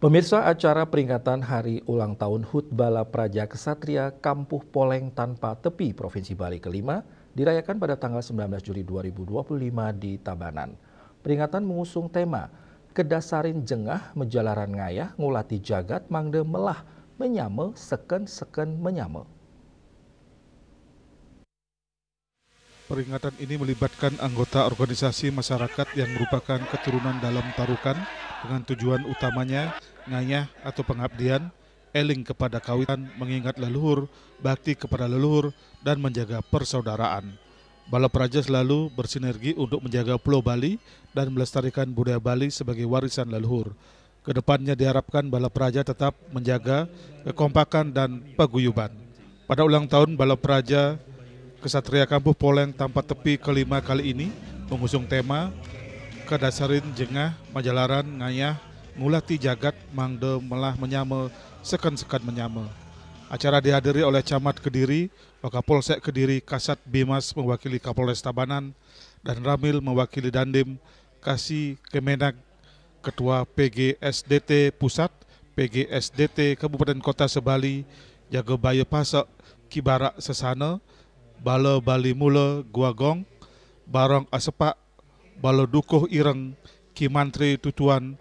Pemirsa, acara peringatan Hari Ulang Tahun HUT Bala Praja Kesatria Kampuh Poleng Tanpa Tepi Provinsi Bali kelima dirayakan pada tanggal 19 Juli 2025 di Tabanan. Peringatan mengusung tema Kedasarin Jengah Menjalaran Ngayah Ngulati Jagat Mangde Melah Menyame Seken-seken Menyame. Peringatan ini melibatkan anggota organisasi masyarakat yang merupakan keturunan dalam Tarukan dengan tujuan utamanya ngayah atau pengabdian, eling kepada kawitan, mengingat leluhur, bakti kepada leluhur, dan menjaga persaudaraan. Bala Praja selalu bersinergi untuk menjaga Pulau Bali dan melestarikan budaya Bali sebagai warisan leluhur. Kedepannya diharapkan Bala Praja tetap menjaga kekompakan dan paguyuban. Pada ulang tahun Bala Praja Kesatria Kampuh Poleng Tanpa Tepi kelima kali ini mengusung tema Kedasarin Jengah Majalaran Ngayah Ngulati Jagat Mangde Melah Menyame Seken-seken Menyame. Acara dihadiri oleh Camat Kediri, Wakapolsek Kediri Kasat Bimas mewakili Kapolres Tabanan, dan Ramil mewakili Dandim, Kasih Kemenak, Ketua PGSDT Pusat, PGSDT Kabupaten Kota Sebali, Jago Baye Pasek, Kibara Sesana, Bala Bali Mula Guagong, Barong Asepak, Bala Dukuh Ireng, Ki Mantri Tutuan,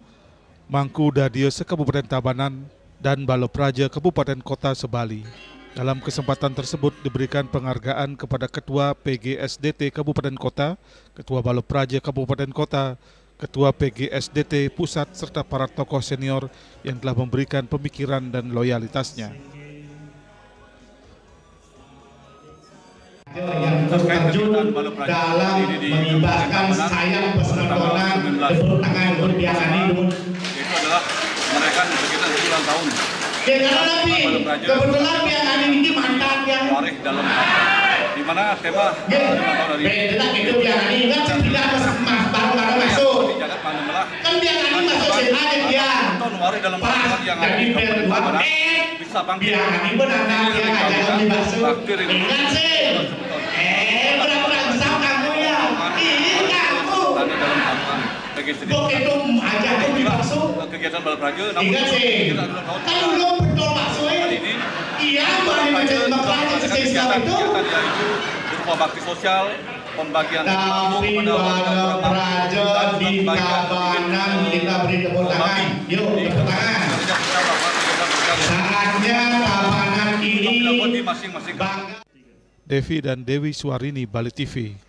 Mangku Dadia Sekabupaten Tabanan, dan Bala Praja Kabupaten Kota Sebali. Dalam kesempatan tersebut diberikan penghargaan kepada Ketua PGSDT Kabupaten Kota, Ketua Bala Praja Kabupaten Kota, Ketua PGSDT Pusat, serta para tokoh senior yang telah memberikan pemikiran dan loyalitasnya. Yang terjun dalam mengibarkan sayap pesontonan tepuk tangan berbiasani itu adalah merayakan kegiatan ulang tahun. Ya karena Nabi, kebetulan biasani ini mantap ya. Waris dalam di mana tema ulang tahun hari ini. Beda itu biasani kan tidak mas baru ada masuk. Jagat Mangde Melah. Kan biasani masuk SMA dia. Tahun waris dalam pertemuan yang ada di Tabanan. Bisa bangkit. Biasani benar dia ngajak di masuk. Ingat sih. Benar-benar besar kamu ya. Ini kamu. Tanda dalam tamuan. Begitu ajak di masuk. Kegiatan Bala Praja. Ingat sih. Kan belum betul maksudnya. Iya, makanya sesial itu. Yaitu berupa bakti sosial, pembagian tapi Bala Praja di Tabanan kita beri tepuk tangan. Yuk, tepuk tangan. Saatnya Tabanan ini masing-masing Devi dan Dewi Suarini, Bali TV.